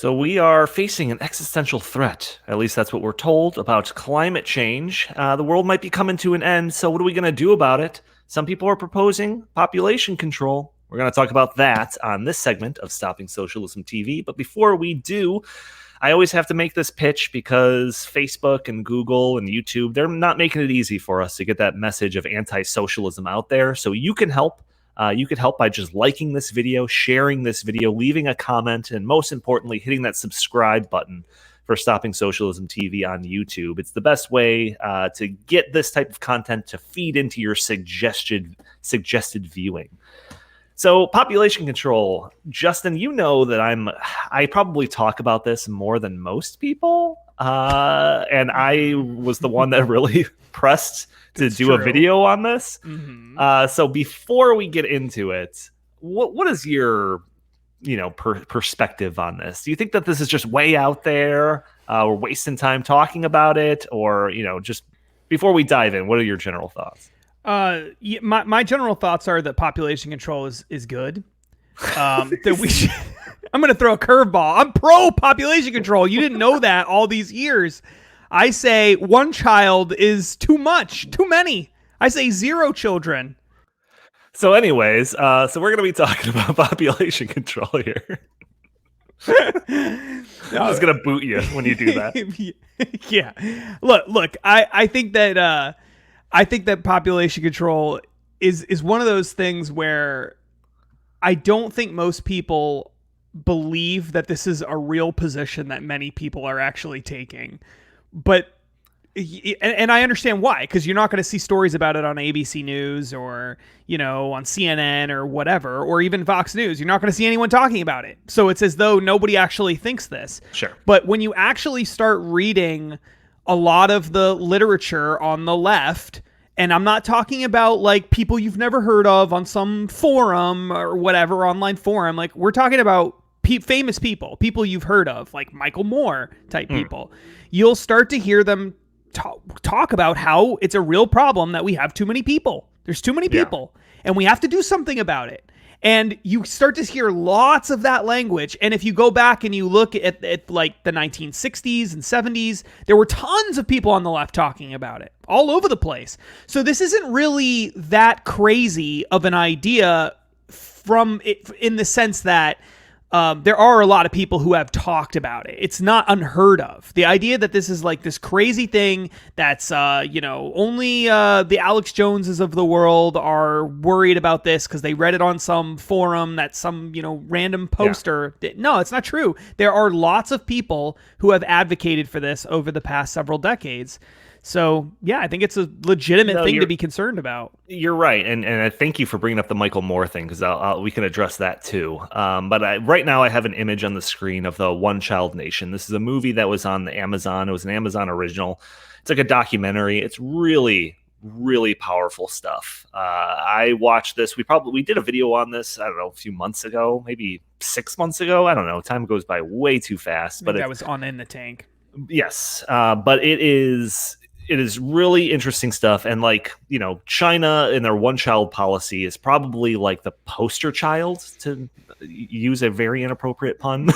So we are facing an existential threat. At least that's what we're told about climate change. The world might be coming to an end. So what are we going to do about it? Some people are proposing population control. We're going to talk about that on this segment of Stopping Socialism TV. But before we do, I always have to make this pitch because Facebook and Google and YouTube, they're not making it easy for us to get that message of anti-socialism out there. So you can help. You could help by just liking this video, sharing this video, leaving a comment, and most importantly, hitting that subscribe button for Stopping Socialism TV on YouTube. It's the best way to get this type of content to feed into your suggested viewing. So population control, Justin, you know that I probably talk about this more than most people. And I was the one that really pressed to do a video on this. Mm-hmm. So before we get into it, what is your perspective on this? Do you think that this is just way out there? We're wasting time talking about it, or just before we dive in, what are your general thoughts? My general thoughts are that population control is good. That we should, I'm going to throw a curveball. I'm pro population control. You didn't know that all these years. I say one child is too much, too many. I say 0 children. So anyways, so we're going to be talking about population control here. I'm just going to boot you when you do that. Yeah. Look, I think that population control is one of those things where I don't think most people believe that this is a real position that many people are actually taking. But, and I understand why, because you're not going to see stories about it on ABC News or, on CNN or whatever, or even Fox News. You're not going to see anyone talking about it. So it's as though nobody actually thinks this. Sure. But when you actually start reading a lot of the literature on the left, and I'm not talking about like people you've never heard of on some forum or whatever, online forum. Like we're talking about famous people you've heard of, like Michael Moore type people. You'll start to hear them talk about how it's a real problem that we have too many people. There's too many people, and we have to do something about it. And you start to hear lots of that language. And if you go back and you look at like the 1960s and 70s, there were tons of people on the left talking about it all over the place. So this isn't really that crazy of an idea from it, in the sense that there are a lot of people who have talked about it. It's not unheard of. The idea that this is like this crazy thing that's, only the Alex Joneses of the world are worried about this because they read it on some forum that some, random poster. Yeah. No, it's not true. There are lots of people who have advocated for this over the past several decades. So, yeah, I think it's a legitimate thing to be concerned about. You're right. And I thank you for bringing up the Michael Moore thing, because we can address that too. But right now I have an image on the screen of the One Child Nation. This is a movie that was on the Amazon. It was an Amazon original. It's like a documentary. It's really, really powerful stuff. I watched this. We did a video on this, I don't know, a few months ago, maybe 6 months ago. I don't know. Time goes by way too fast. But that was on In the Tank. Yes. But it is really interesting stuff. And China and their one child policy is probably like the poster child, to use a very inappropriate pun,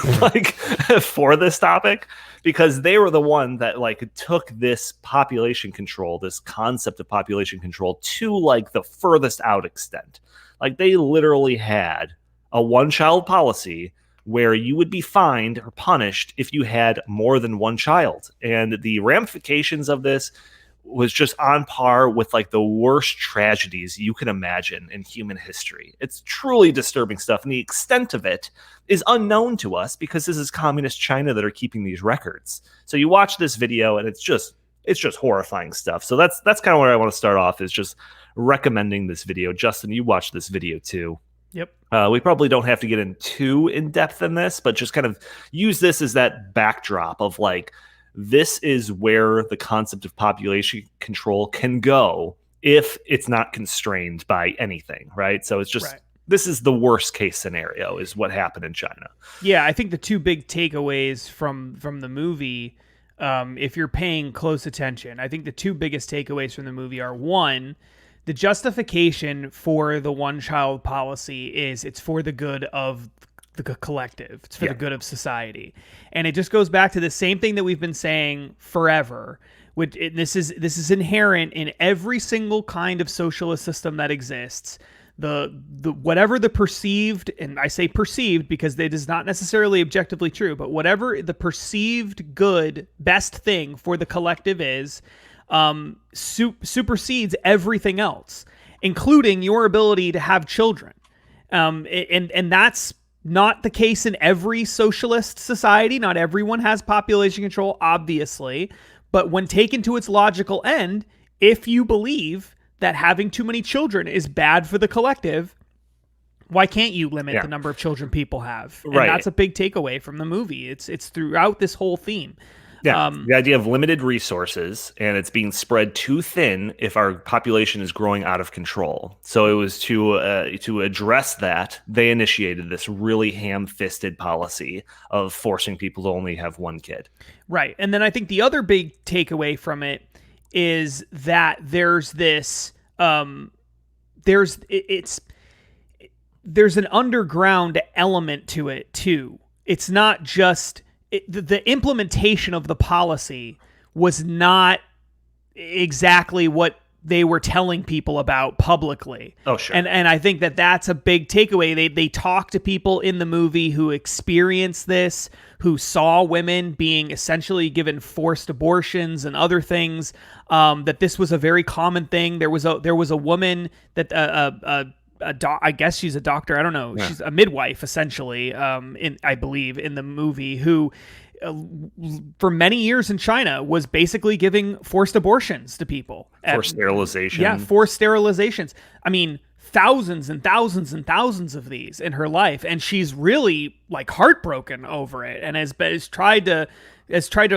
for this topic, because they were the one that took this population control, this concept of population control, to the furthest out extent. They literally had a one child policy where you would be fined or punished if you had more than one child. And the ramifications of this was just on par with the worst tragedies you can imagine in human history. It's truly disturbing stuff. And the extent of it is unknown to us because this is communist China that are keeping these records. So you watch this video and it's just horrifying stuff. So that's kind of where I want to start off, is just recommending this video. Justin, you watched this video too. Yep. We probably don't have to get in depth in this, but just kind of use this as that backdrop of this is where the concept of population control can go if it's not constrained by anything, right? So it's just, right. This is the worst case scenario, is what happened in China. Yeah, I think the two big takeaways from the movie, if you're paying close attention, I think the two biggest takeaways from the movie are, one, the justification for the one-child policy is it's for the good of the collective. It's for the good of society. And it just goes back to the same thing that we've been saying forever. This is inherent in every single kind of socialist system that exists. The whatever the perceived, and I say perceived because it is not necessarily objectively true, but whatever the perceived good, best thing for the collective is, supersedes everything else, including your ability to have children. And that's not the case in every socialist society. Not everyone has population control, obviously. But when taken to its logical end, if you believe that having too many children is bad for the collective, why can't you limit the number of children people have? And that's a big takeaway from the movie. It's throughout this whole theme. Yeah, the idea of limited resources, and it's being spread too thin if our population is growing out of control. So it was to address that, they initiated this really ham-fisted policy of forcing people to only have one kid. Right, and then I think the other big takeaway from it is that there's this there's an underground element to it too. It's not just the implementation of the policy was not exactly what they were telling people about publicly. Oh, sure. And I think that that's a big takeaway. They talk to people in the movie who experienced this, who saw women being essentially given forced abortions and other things, that this was a very common thing. There was a woman that I guess she's a doctor. I don't know. Yeah. She's a midwife, essentially. I believe in the movie, who for many years in China was basically giving forced abortions to people. Forced sterilization. Yeah, forced sterilizations. I mean, thousands and thousands and thousands of these in her life, and she's really like heartbroken over it, and has tried to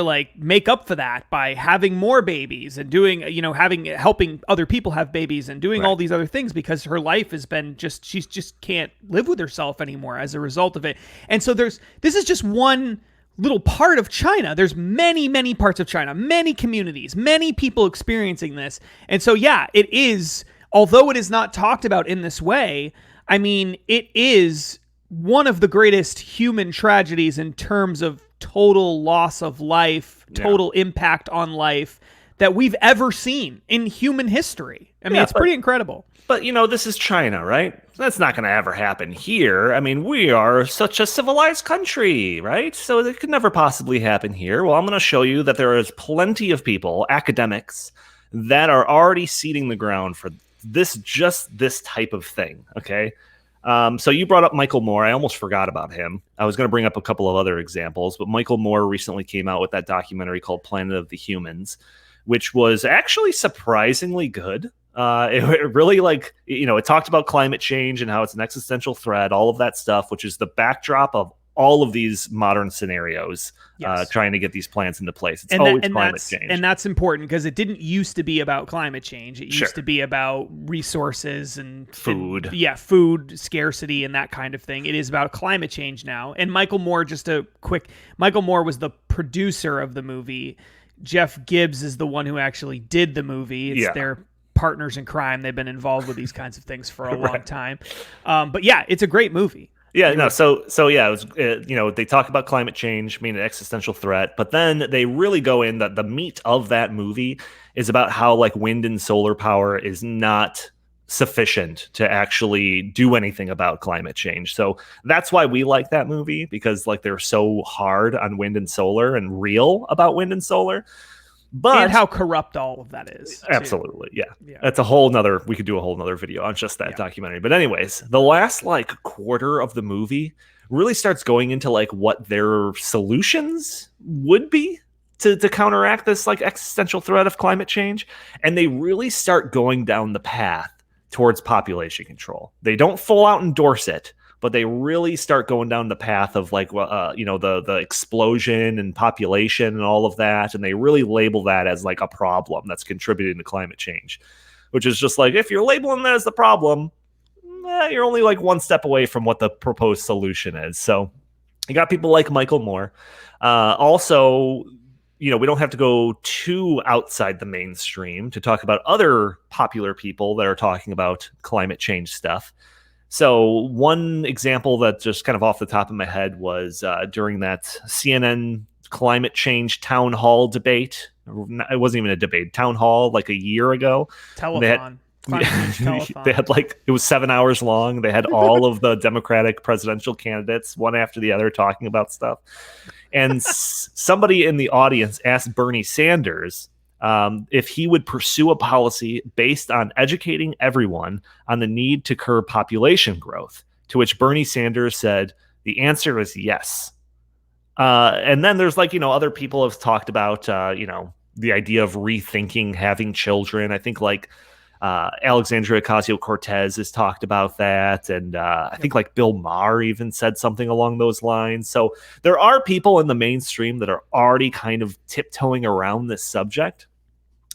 like make up for that by having more babies and doing, helping other people have babies and doing all these other things, because her life has been she just can't live with herself anymore as a result of it. And so this is just one little part of China. There's many, many parts of China, many communities, many people experiencing this. And so, yeah, it is, although it is not talked about in this way, I mean, it is one of the greatest human tragedies in terms of total loss of life, total impact on life that we've ever seen in human history. I mean, it's pretty incredible. But, this is China, right? That's not going to ever happen here. I mean, we are such a civilized country, right? So it could never possibly happen here. Well, I'm going to show you that there is plenty of people, academics, that are already seeding the ground for this type of thing, okay? So you brought up Michael Moore. I almost forgot about him. I was going to bring up a couple of other examples, but Michael Moore recently came out with that documentary called Planet of the Humans, which was actually surprisingly good. It really, it talked about climate change and how it's an existential threat, all of that stuff, which is the backdrop of all of these modern scenarios, trying to get these plans into place. It's always climate change. And that's important, because it didn't used to be about climate change. It used to be about resources and food. Food scarcity and that kind of thing. It is about climate change now. And Michael Moore, Michael Moore was the producer of the movie. Jeff Gibbs is the one who actually did the movie. It's their partners in crime. They've been involved with these kinds of things for a long time. But yeah, it's a great movie. Yeah, no, so yeah, it was, they talk about climate change being an existential threat, but then they really go in that the meat of that movie is about how wind and solar power is not sufficient to actually do anything about climate change. So that's why we like that movie, because they're so hard on wind and solar and real about wind and solar. But and how corrupt all of that is. Absolutely. Yeah. That's we could do a whole nother video on just that documentary. But anyways, the last quarter of the movie really starts going into what their solutions would be to counteract this existential threat of climate change. And they really start going down the path towards population control. They don't full out endorse it, but they really start going down the path of the explosion and population and all of that. And they really label that as a problem that's contributing to climate change, which is just if you're labeling that as the problem, you're only one step away from what the proposed solution is. So you got people like Michael Moore. Also, we don't have to go too outside the mainstream to talk about other popular people that are talking about climate change stuff. So one example that just kind of off the top of my head was during that CNN climate change town hall debate. It wasn't even a debate, town hall, like a year ago. And they had, Telethon. Climate change telethon. they had like, it was 7 hours long. They had all of the Democratic presidential candidates, one after the other, talking about stuff. And somebody in the audience asked Bernie Sanders if he would pursue a policy based on educating everyone on the need to curb population growth, to which Bernie Sanders said, the answer is yes. And then there's like, other people have talked about, the idea of rethinking having children. I think like Alexandria Ocasio-Cortez has talked about that. And I think like Bill Maher even said something along those lines. So there are people in the mainstream that are already kind of tiptoeing around this subject.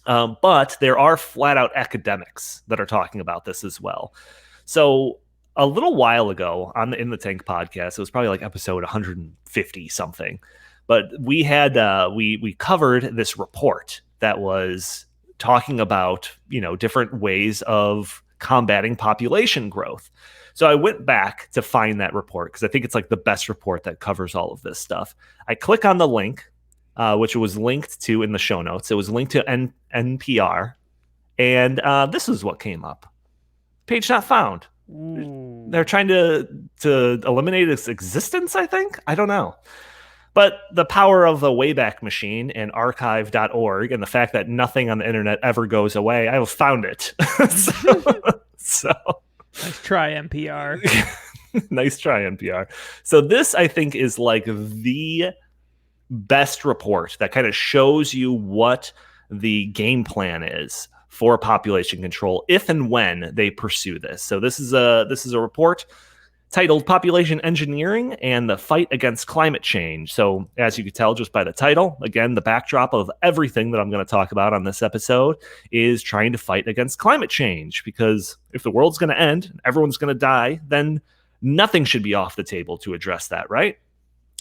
But there are flat out academics that are talking about this as well. So a little while ago on the In the Tank podcast, it was probably like episode 150 something, but we had we covered this report that was talking about different ways of combating population growth. So I went back to find that report because I think it's like the best report that covers all of this stuff. I click on the link, which was linked to in the show notes. It was linked to NPR, and this is what came up: page not found. Ooh. They're trying to eliminate its existence, I think. I don't know. But the power of the Wayback Machine and archive.org and the fact that nothing on the internet ever goes away, I have found it. so Nice try, NPR. Nice try, NPR. So this, I think, is like the best report that kind of shows you what the game plan is for population control if and when they pursue this. So this is a report titled Population Engineering and the Fight Against Climate Change. So as you can tell just by the title, again, the backdrop of everything that I'm going to talk about on this episode is trying to fight against climate change, because if the world's going to end and everyone's going to die, then nothing should be off the table to address that, right?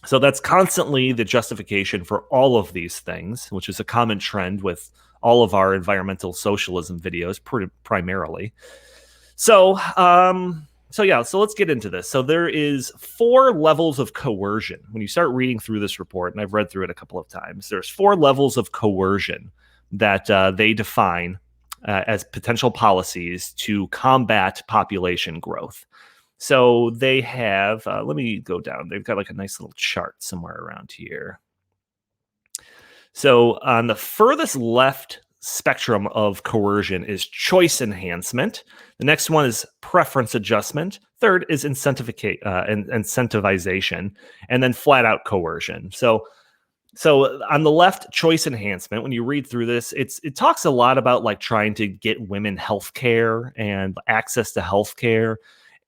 So that's constantly the justification for all of these things, which is a common trend with all of our environmental socialism videos, primarily. So let's get into this. So there is 4 levels of coercion. When you start reading through this report, and I've read through it a couple of times, there's 4 levels of coercion that they define as potential policies to combat population growth. So they have, let me go down. They've got like a nice little chart somewhere around here. So on the furthest left spectrum of coercion is choice enhancement. The next one is preference adjustment. Third is incentivization, and then flat out coercion. So on the left, choice enhancement, when you read through this, it talks a lot about like trying to get women health care and access to health care.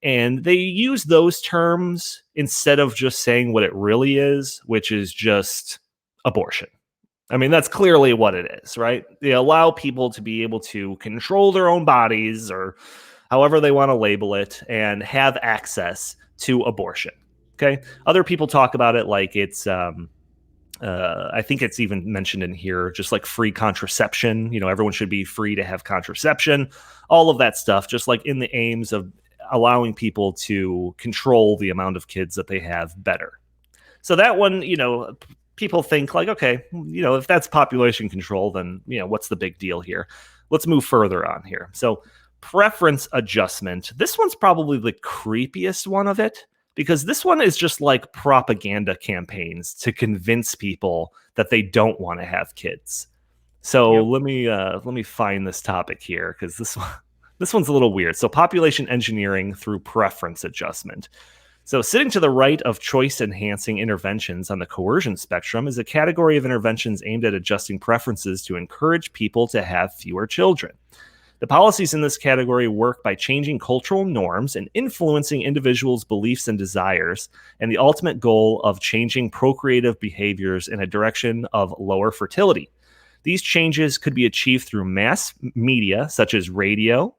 And they use those terms instead of just saying what it really is, which is just abortion. I mean, that's clearly what it is, right? They allow people to be able to control their own bodies, or however they want to label it, and have access to abortion. Okay. Other people talk about it like it's, I think it's even mentioned in here, just like free contraception. Everyone should be free to have contraception, all of that stuff, just like in the aims of allowing people to control the amount of kids that they have better. So that one, people think like, okay, if that's population control, then, what's the big deal here? Let's move further on here. So preference adjustment. This one's probably the creepiest one of it, because this one is just like propaganda campaigns to convince people that they don't want to have kids. So let me find this topic here, because this one's a little weird. So population engineering through preference adjustment. So sitting to the right of choice-enhancing interventions on the coercion spectrum is a category of interventions aimed at adjusting preferences to encourage people to have fewer children. The policies in this category work by changing cultural norms and influencing individuals' beliefs and desires, and the ultimate goal of changing procreative behaviors in a direction of lower fertility. These changes could be achieved through mass media, such as radio,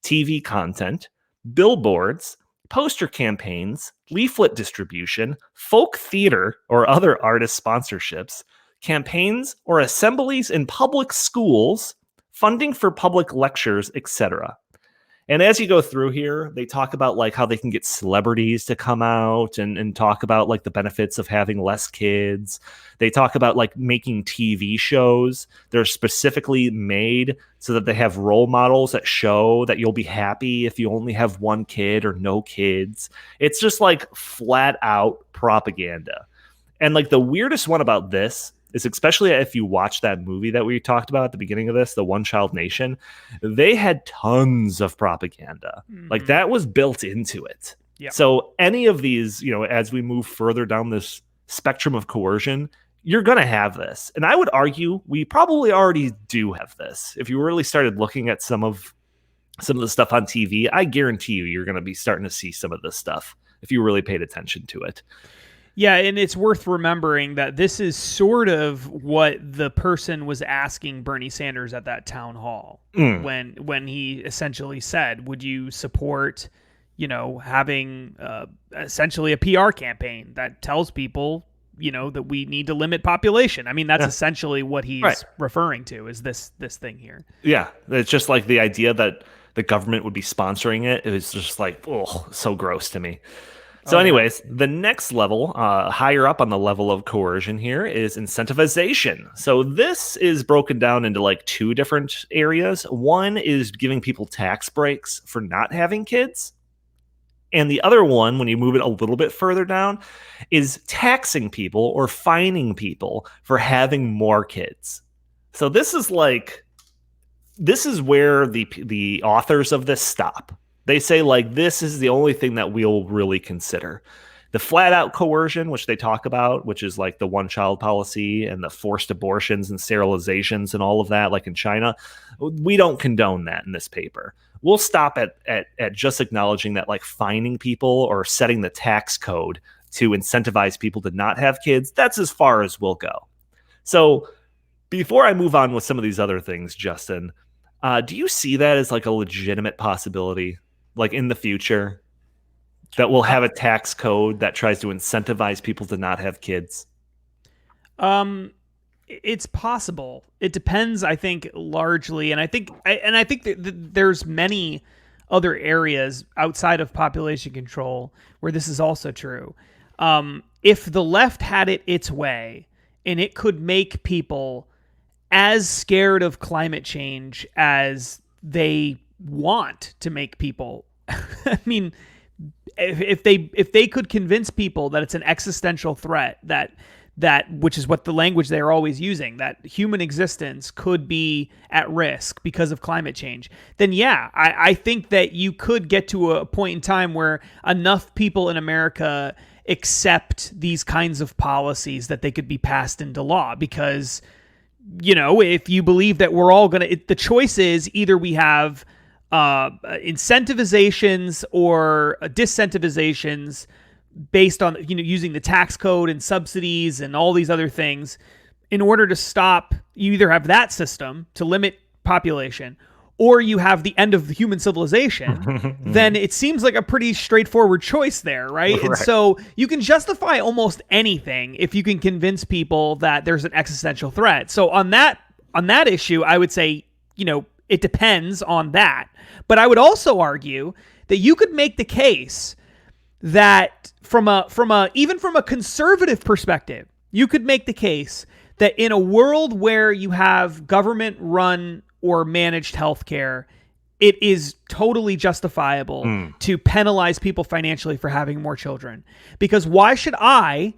TV content, billboards, poster campaigns, leaflet distribution, folk theater or other artist sponsorships, campaigns or assemblies in public schools, funding for public lectures, etc. And as you go through here, they talk about like how they can get celebrities to come out and talk about like the benefits of having less kids. They talk about like making TV shows. They're specifically made so that they have role models that show that you'll be happy if you only have one kid or no kids. It's just like flat out propaganda. And like the weirdest one about this is, especially if you watch that movie that we talked about at the beginning of this, the One Child Nation, they had tons of propaganda. Like that was built into it. Yeah. So any of these, as we move further down this spectrum of coercion, you're going to have this. And I would argue we probably already do have this. If you really started looking at some of the stuff on TV, I guarantee you're going to be starting to see some of this stuff if you really paid attention to it. Yeah, and it's worth remembering that this is sort of what the person was asking Bernie Sanders at that town hall when he essentially said, would you support, having essentially a PR campaign that tells people, that we need to limit population. I mean, that's essentially what he's referring to, is this thing here. Yeah, it's just like the idea that the government would be sponsoring it. It was just like, oh, so gross to me. So anyways, the next level, higher up on the level of coercion here, is incentivization. So this is broken down into like two different areas. One is giving people tax breaks for not having kids. And the other one, when you move it a little bit further down, is taxing people or fining people for having more kids. So this is where the authors of this stop. They say, like, this is the only thing that we'll really consider. The flat-out coercion, which they talk about, which is like the one-child policy and the forced abortions and sterilizations and all of that, like in China, we don't condone that in this paper. We'll stop at just acknowledging that, like, fining people or setting the tax code to incentivize people to not have kids, that's as far as we'll go. So before I move on with some of these other things, Justin, do you see that as like a legitimate possibility? Like in the future, that we'll have a tax code that tries to incentivize people to not have kids? It's possible. It depends, I think, largely, and I think that there's many other areas outside of population control where this is also true. If the left had it its way, and it could make people as scared of climate change as they want to make people. I mean, if they could convince people that it's an existential threat, that which is what the language they're always using, that human existence could be at risk because of climate change, then yeah, I think that you could get to a point in time where enough people in America accept these kinds of policies that they could be passed into law. Because, if you believe that we're all going to, the choice is either we have incentivizations or disincentivizations based on, using the tax code and subsidies and all these other things in order to stop. You either have that system to limit population, or you have the end of human civilization. Then it seems like a pretty straightforward choice there, right? And so you can justify almost anything if you can convince people that there's an existential threat. So on that issue, I would say, it depends on that. But I would also argue that you could make the case that even from a conservative perspective, you could make the case that in a world where you have government run or managed healthcare, it is totally justifiable to penalize people financially for having more children. Because why should I,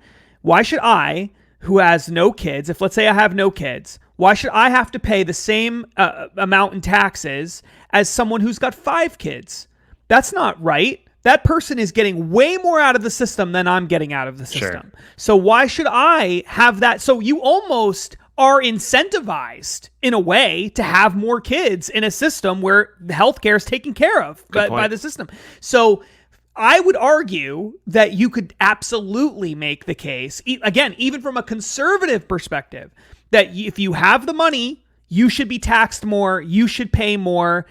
who has no kids, if let's say I have no kids, why should I have to pay the same amount in taxes as someone who's got 5 kids? That's not right. That person is getting way more out of the system than I'm getting out of the system. Sure. So why should I have that? So you almost are incentivized in a way to have more kids in a system where the healthcare is taken care of by the system. So I would argue that you could absolutely make the case, again, even from a conservative perspective, that if you have the money, you should be taxed more, you should pay more.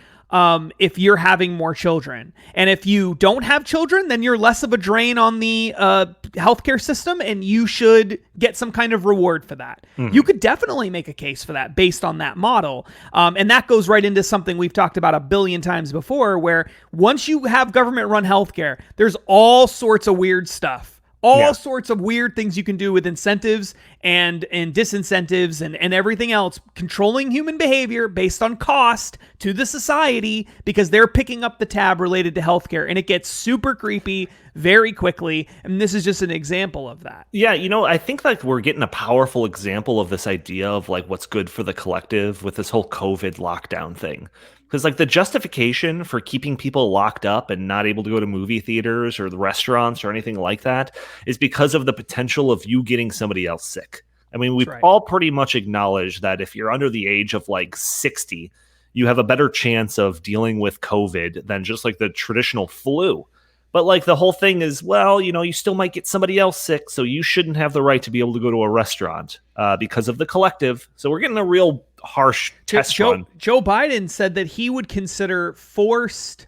if you're having more children. And if you don't have children, then you're less of a drain on the healthcare system, and you should get some kind of reward for that. You could definitely make a case for that based on that model. And that goes right into something we've talked about a billion times before, where once you have government-run healthcare, there's all sorts of weird stuff. All sorts of weird things you can do with incentives and disincentives and everything else, controlling human behavior based on cost to the society, because they're picking up the tab related to healthcare, and it gets super creepy very quickly. And this is just an example of that. Yeah, I think like we're getting a powerful example of this idea of like what's good for the collective with this whole COVID lockdown thing. Because like the justification for keeping people locked up and not able to go to movie theaters or the restaurants or anything like that is because of the potential of you getting somebody else sick. I mean, we've all pretty much acknowledged that if you're under the age of like 60, you have a better chance of dealing with COVID than just like the traditional flu. But like the whole thing is, well, you still might get somebody else sick, so you shouldn't have the right to be able to go to a restaurant because of the collective. So we're getting a real harsh test run. Joe Biden said that he would consider forced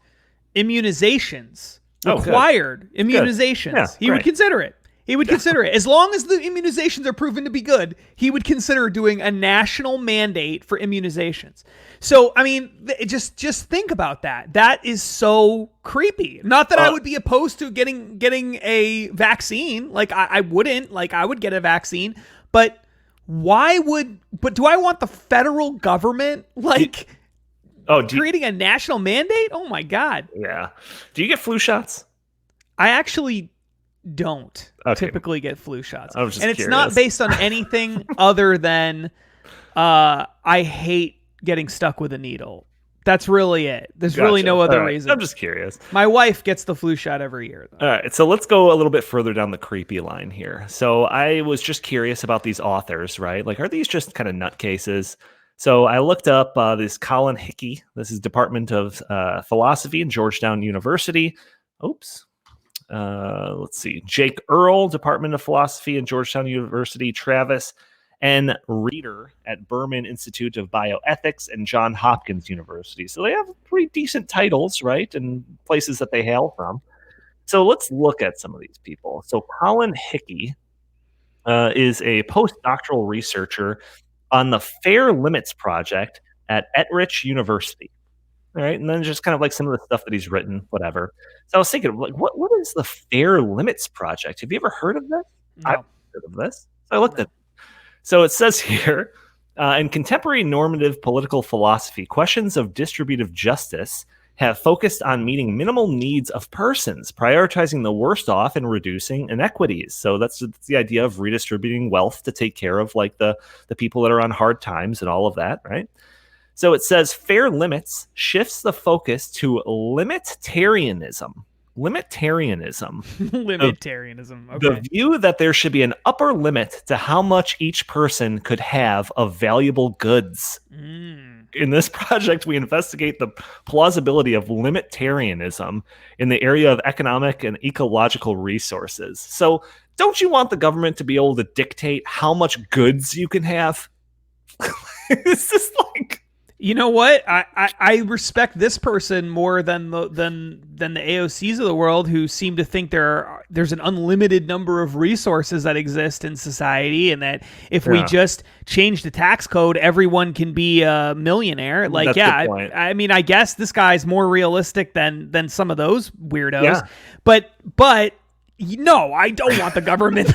immunizations, required immunizations. Yeah, he would consider it. He would consider it. As long as the immunizations are proven to be good, he would consider doing a national mandate for immunizations. So, I mean, just think about that. That is so creepy. Not that I would be opposed to getting a vaccine. Like, I wouldn't. Like, I would get a vaccine. But do I want the federal government, creating a national mandate? Oh, my God. Yeah. Do you get flu shots? I actually don't typically get flu shots. I was just curious. It's not based on anything other than I hate getting stuck with a needle. That's really it. There's really no other reason. I'm just curious. My wife gets the flu shot every year, though. All right, so let's go a little bit further down the creepy line here. So I was just curious about these authors, right? Like, are these just kind of nutcases? So I looked up this Colin Hickey. This is Department of Philosophy in Georgetown University. Oops. Let's see. Jake Earl, Department of Philosophy in Georgetown University. Travis N. Reeder at Berman Institute of Bioethics and Johns Hopkins University. So they have pretty decent titles, right? And places that they hail from. So let's look at some of these people. So Colin Hickey is a postdoctoral researcher on the Fair Limits Project at Ettrich University. All right, and then just kind of like some of the stuff that he's written, whatever. So I was thinking, like, what is the Fair Limits Project? Have you ever heard of this? No. I've heard of this. So I looked at it. So it says here, in contemporary normative political philosophy, questions of distributive justice have focused on meeting minimal needs of persons, prioritizing the worst off and reducing inequities. So that's the idea of redistributing wealth to take care of like the people that are on hard times and all of that, right? So it says fair limits shifts the focus to limitarianism. Limitarianism. Limitarianism. Okay. The view that there should be an upper limit to how much each person could have of valuable goods. In this project, we investigate the plausibility of limitarianism in the area of economic and ecological resources. So don't you want the government to be able to dictate how much goods you can have? It's just like... You know what? I respect this person more than the AOCs of the world, who seem to think there's an unlimited number of resources that exist in society, and that if we just change the tax code, everyone can be a millionaire. Like, That's I mean, I guess this guy's more realistic than some of those weirdos. Yeah. But no, I don't want the government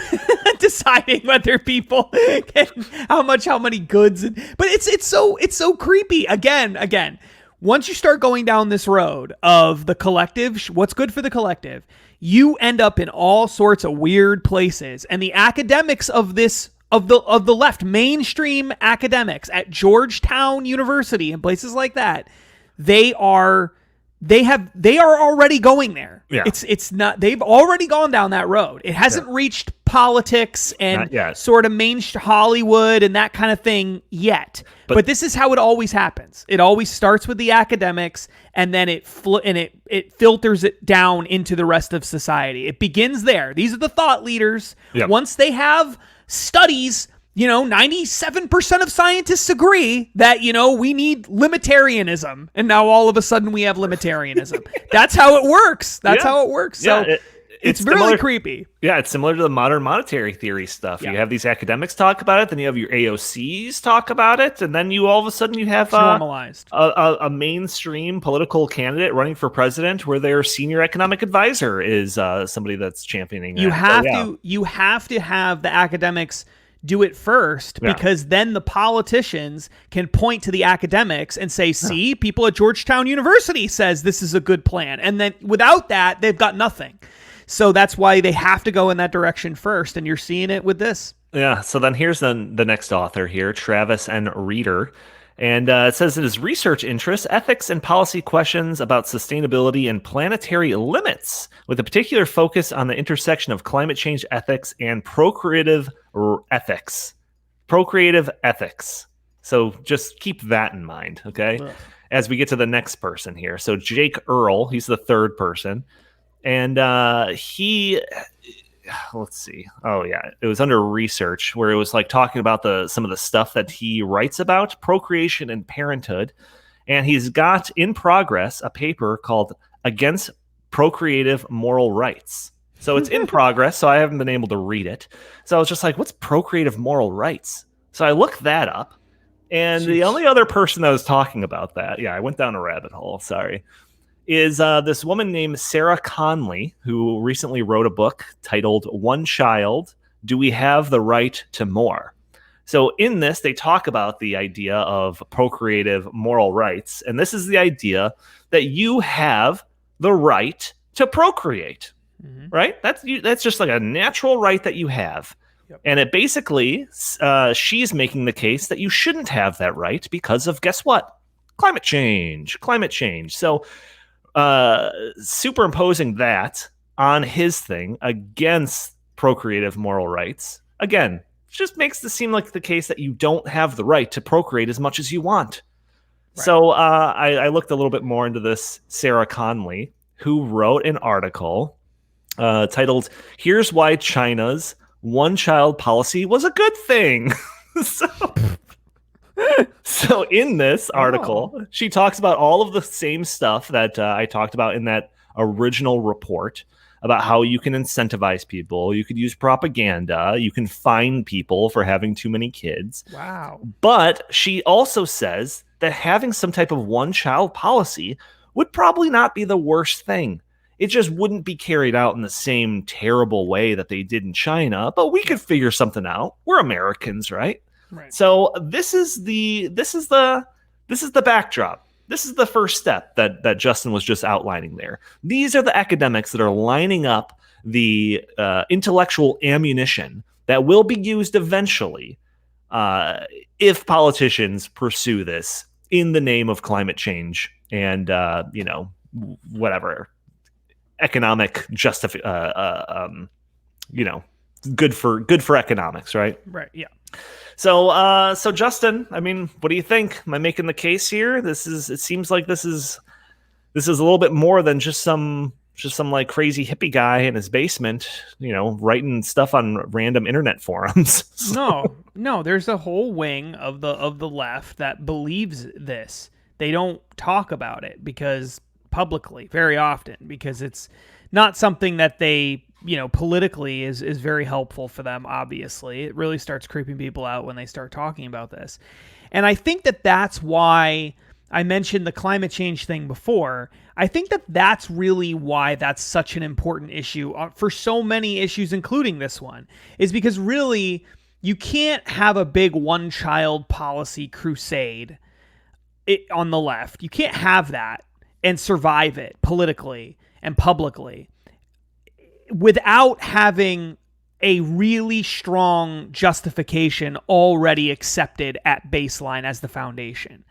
deciding whether people can, how many goods. But it's so creepy. Again, once you start going down this road of the collective, what's good for the collective, you end up in all sorts of weird places. And the academics of this, of the left, mainstream academics at Georgetown University and places like that, they are already going there. Yeah. It's not, they've already gone down that road. It hasn't reached politics and sort of mainstream Hollywood and that kind of thing yet. But this is how it always happens. It always starts with the academics, and then it filters it down into the rest of society. It begins there. These are the thought leaders. Yep. Once they have studies 97% of scientists agree that, we need limitarianism. And now all of a sudden we have limitarianism. That's how it works. That's how it works. So it's really creepy. Yeah, it's similar to the modern monetary theory stuff. Yeah. You have these academics talk about it, then you have your AOCs talk about it, and then all of a sudden you have normalized a mainstream political candidate running for president where their senior economic advisor is somebody that's championing that. You have to have the academics do it first, because then the politicians can point to the academics and say, see, people at Georgetown University says this is a good plan. And then without that, they've got nothing. So that's why they have to go in that direction first. And you're seeing it with this. Yeah. So then here's the next author here, Travis N. Reeder. And it says in his research interests, ethics and policy questions about sustainability and planetary limits, with a particular focus on the intersection of climate change ethics and procreative ethics. Procreative ethics. So just keep that in mind, okay? Ugh. As we get to the next person here. So Jake Earl, he's the third person. And let's see. Oh yeah, it was under research where it was like talking about some of the stuff that he writes about procreation and parenthood, and he's got in progress a paper called "Against Procreative Moral Rights." So it's in progress. So I haven't been able to read it. So I was just like, "What's procreative moral rights?" So I looked that up, and the only other person that was talking about that, I went down a rabbit hole. Sorry. Is this woman named Sarah Conley, who recently wrote a book titled One Child, Do We Have the Right to More? So in this, they talk about the idea of procreative moral rights. And this is the idea that you have the right to procreate, right? That's just like a natural right that you have. Yep. And it basically, she's making the case that you shouldn't have that right because of, guess what? Climate change. So superimposing that on his thing against procreative moral rights, again, just makes this seem like the case that you don't have the right to procreate as much as you want. Right. So I looked a little bit more into this Sarah Conley, who wrote an article titled, Here's Why China's One-Child Policy Was a Good Thing. So in this article, she talks about all of the same stuff that I talked about in that original report about how you can incentivize people, you could use propaganda, you can fine people for having too many kids. Wow. But she also says that having some type of one-child policy would probably not be the worst thing. It just wouldn't be carried out in the same terrible way that they did in China, but we could figure something out. We're Americans, right? Right. So this is the backdrop. This is the first step that Justin was just outlining there. These are the academics that are lining up the intellectual ammunition that will be used eventually if politicians pursue this in the name of climate change and whatever economic good for economics, right? Right. Yeah. So Justin, I mean, what do you think? Am I making the case here? It seems like this is a little bit more than just some like crazy hippie guy in his basement, writing stuff on random internet forums. No, there's a whole wing of the left that believes this. They don't talk about it publicly very often because it's not something that they politically is very helpful for them. Obviously, it really starts creeping people out when they start talking about this. And I think that's why I mentioned the climate change thing before. I think that's really why that's such an important issue for so many issues, including this one, is because really you can't have a big one-child policy crusade on the left. You can't have that and survive it politically and publicly without having a really strong justification already accepted at baseline as the foundation.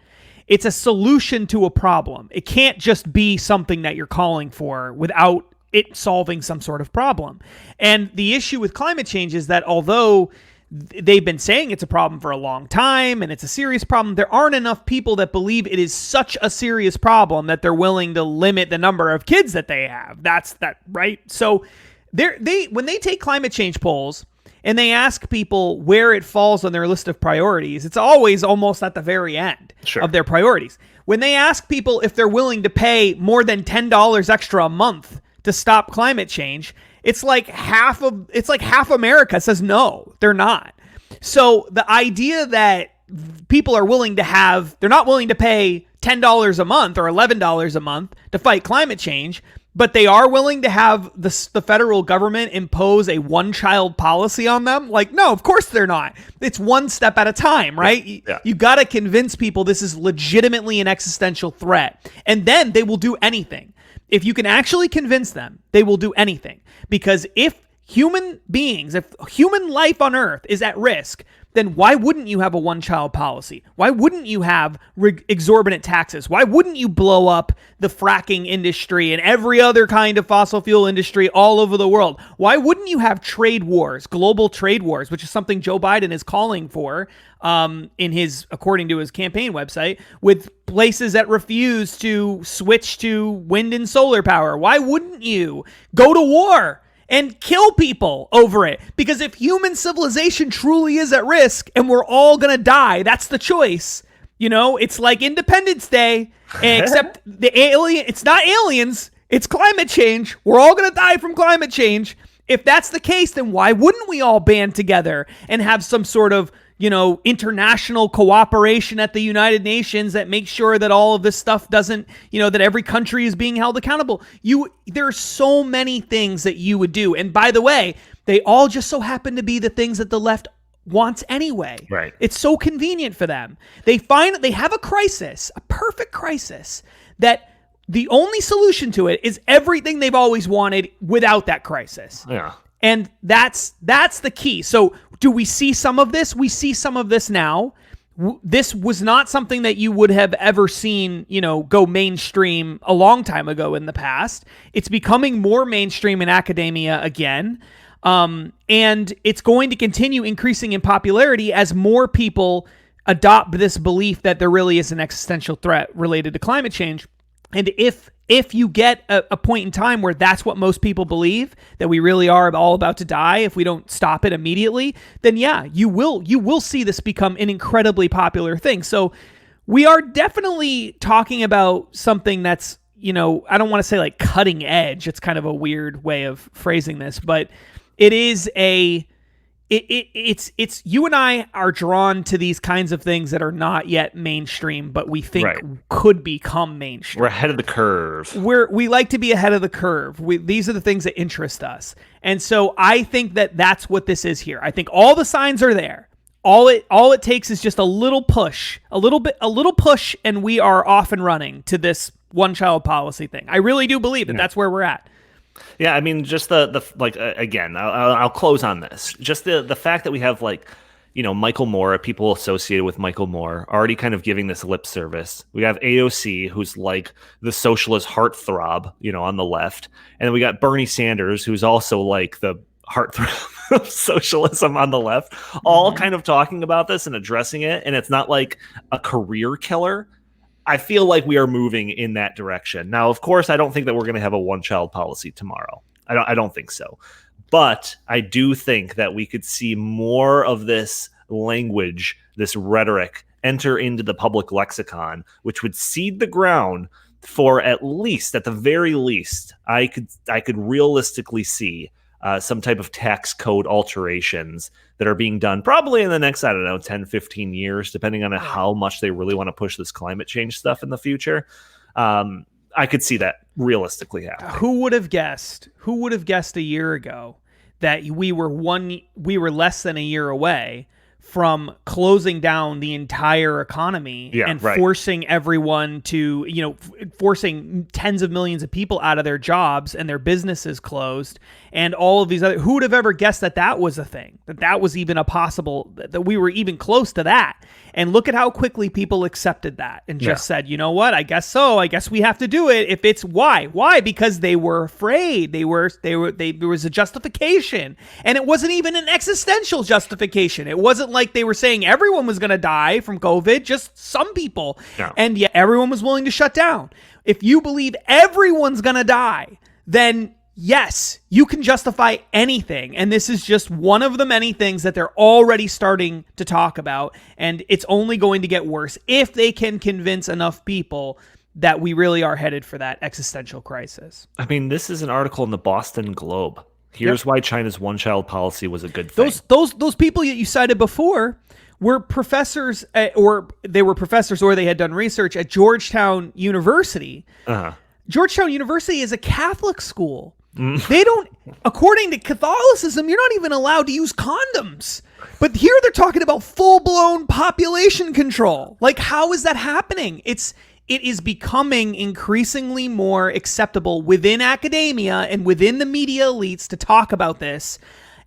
It's a solution to a problem. It can't just be something that you're calling for without it solving some sort of problem. And the issue with climate change is that although they've been saying it's a problem for a long time and it's a serious problem, there aren't enough people that believe it is such a serious problem that they're willing to limit the number of kids that they have. Right? So when they take climate change polls and they ask people where it falls on their list of priorities, it's always almost at the very end of their priorities. When they ask people if they're willing to pay more than $10 extra a month to stop climate change, it's like half America says no, they're not. So the idea that people are they're not willing to pay $10 a month or $11 a month to fight climate change, but they are willing to have the federal government impose a one-child policy on them. Like, no, of course they're not. It's one step at a time, right? Yeah. You got to convince people this is legitimately an existential threat, and then they will do anything. If you can actually convince them, they will do anything. Because if human life on Earth is at risk, then why wouldn't you have a one-child policy? Why wouldn't you have exorbitant taxes? Why wouldn't you blow up the fracking industry and every other kind of fossil fuel industry all over the world? Why wouldn't you have trade wars, global trade wars, which is something Joe Biden is calling for according to his campaign website, with places that refuse to switch to wind and solar power? Why wouldn't you go to war and kill people over it? Because if human civilization truly is at risk and we're all going to die, that's the choice. You know, it's like Independence Day, except it's not aliens, it's climate change. We're all going to die from climate change. If that's the case, then why wouldn't we all band together and have some sort of, international cooperation at the United Nations that makes sure that all of this stuff doesn't, that every country is being held accountable? There are so many things that you would do. And by the way, they all just so happen to be the things that the left wants anyway. Right. It's so convenient for them. They find that they have a crisis, a perfect crisis, that the only solution to it is everything they've always wanted without that crisis. Yeah. And that's the key. So do we see some of this? We see some of this now. This was not something that you would have ever seen, go mainstream a long time ago in the past. It's becoming more mainstream in academia again. And it's going to continue increasing in popularity as more people adopt this belief that there really is an existential threat related to climate change. And if you get a point in time where that's what most people believe, that we really are all about to die if we don't stop it immediately, then yeah, you will see this become an incredibly popular thing. So we are definitely talking about something that's, I don't want to say like cutting edge. It's kind of a weird way of phrasing this, but it is it's you and I are drawn to these kinds of things that are not yet mainstream, but we think could become mainstream. We're ahead of the curve. We like to be ahead of the curve. These are the things that interest us. And so I think that that's what this is here. I think all the signs are there. All it takes is just a little push, a little push, and we are off and running to this one-child policy thing. I really do believe that that's where we're at. Yeah, I mean, just again, I'll close on this. Just the fact that we have Michael Moore, people associated with Michael Moore, already kind of giving this lip service. We have AOC, who's like the socialist heartthrob, on the left, and then we got Bernie Sanders, who's also like the heartthrob of socialism on the left, all kind of talking about this and addressing it, and it's not like a career killer. I feel like we are moving in that direction. Now, of course, I don't think that we're going to have a one-child policy tomorrow. I don't think so. But I do think that we could see more of this language, this rhetoric, enter into the public lexicon, which would seed the ground for at the very least, I could realistically see some type of tax code alterations that are being done probably in the next, 10, 15 years, depending on how much they really want to push this climate change stuff in the future. I could see that realistically happening. Who would have guessed a year ago that we were less than a year away from closing down the entire economy forcing everyone to, forcing tens of millions of people out of their jobs and their businesses closed and all of these other, who would have ever guessed that was a thing, that was even a possible, that we were even close to that. And look at how quickly people accepted that and just said, you know what, I guess so. I guess we have to do it. If it's why? Because they were afraid. There was a justification, and it wasn't even an existential justification. It wasn't like they were saying everyone was going to die from COVID, just some people. No. And yet everyone was willing to shut down. If you believe everyone's going to die, then Yes, you can justify anything. And this is just one of the many things that they're already starting to talk about. And it's only going to get worse if they can convince enough people that we really are headed for that existential crisis. I mean, this is an article in the Boston Globe. Here's why China's one-child policy was a good thing. Those people that you cited before were professors, or they had done research at Georgetown University. Georgetown University is a Catholic school. They don't, according to Catholicism, you're not even allowed to use condoms. But here they're talking about full-blown population control. Like, how is that happening? It is becoming increasingly more acceptable within academia and within the media elites to talk about this.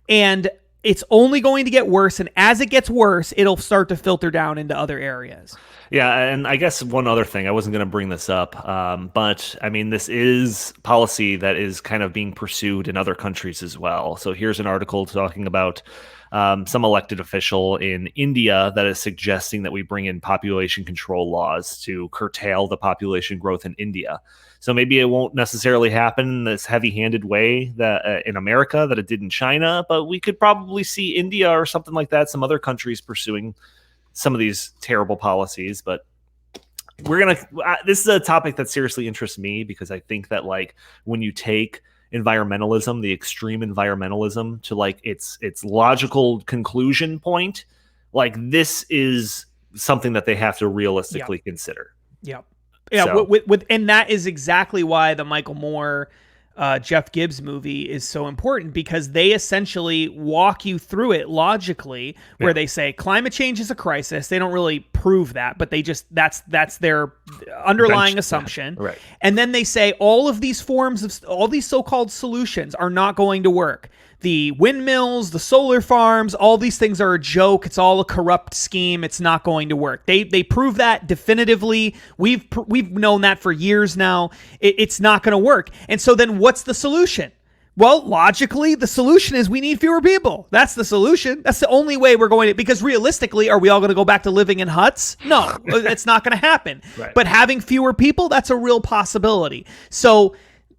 And it's only going to get worse. And as it gets worse, it'll start to filter down into other areas. Yeah, and I guess one other thing, I wasn't going to bring this up, but I mean, this is policy that is kind of being pursued in other countries as well. So here's an article talking about some elected official in India that is suggesting that we bring in population control laws to curtail the population growth in India. So maybe it won't necessarily happen in this heavy-handed way that in America that it did in China, but we could probably see India or something like that, some other countries pursuing some of these terrible policies. But this is a topic that seriously interests me, because I think that, like, when you take environmentalism, the extreme environmentalism, to like its logical conclusion point, like, this is something that they have to realistically consider. Yeah. So. And that is exactly why the Michael Moore, Jeff Gibbs movie is so important, because they essentially walk you through it logically, where they say climate change is a crisis. They don't really prove that, but they just, that's their underlying assumption. Right. And then they say all of these forms of, all these so-called solutions are not going to work. The windmills, the solar farms, all these things are a joke. It's all a corrupt scheme. It's not going to work. They prove that definitively. We've known that for years now. It's not going to work. And so then what's the solution? Well, logically, the solution is we need fewer people. That's the solution. That's the only way we're going to, because realistically, are we all going to go back to living in huts? No, it's not going to happen. Right. But having fewer people, that's a real possibility. So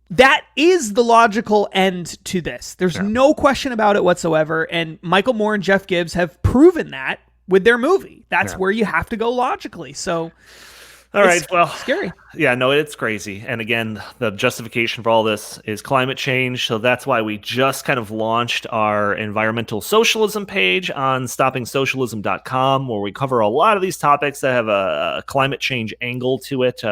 that is the logical end to this. There's no question about it whatsoever. And Michael Moore and Jeff Gibbs have proven that with their movie. That's where you have to go logically. So, all right, well, scary. Yeah, no, it's crazy. And again, the justification for all this is climate change. So that's why we just kind of launched our environmental socialism page on stoppingsocialism.com, where we cover a lot of these topics that have a climate change angle to it.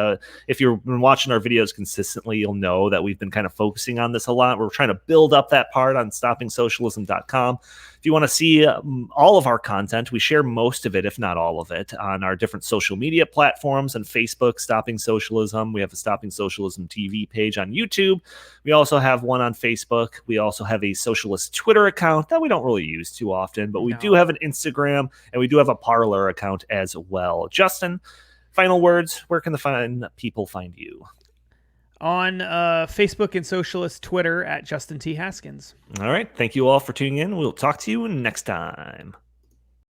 If you've been watching our videos consistently, you'll know that we've been kind of focusing on this a lot. We're trying to build up that part on stoppingsocialism.com. If you want to see all of our content, we share most of it, if not all of it, on our different social media platforms. On Facebook, Stopping Socialism. We have a Stopping Socialism TV page on YouTube. We also have one on Facebook. We also have a socialist Twitter account that we don't really use too often, but we do have an Instagram, and we do have a Parler account as well. Justin, final words. Where can the people find you? On Facebook and socialist Twitter at Justin T. Haskins. All right. Thank you all for tuning in. We'll talk to you next time.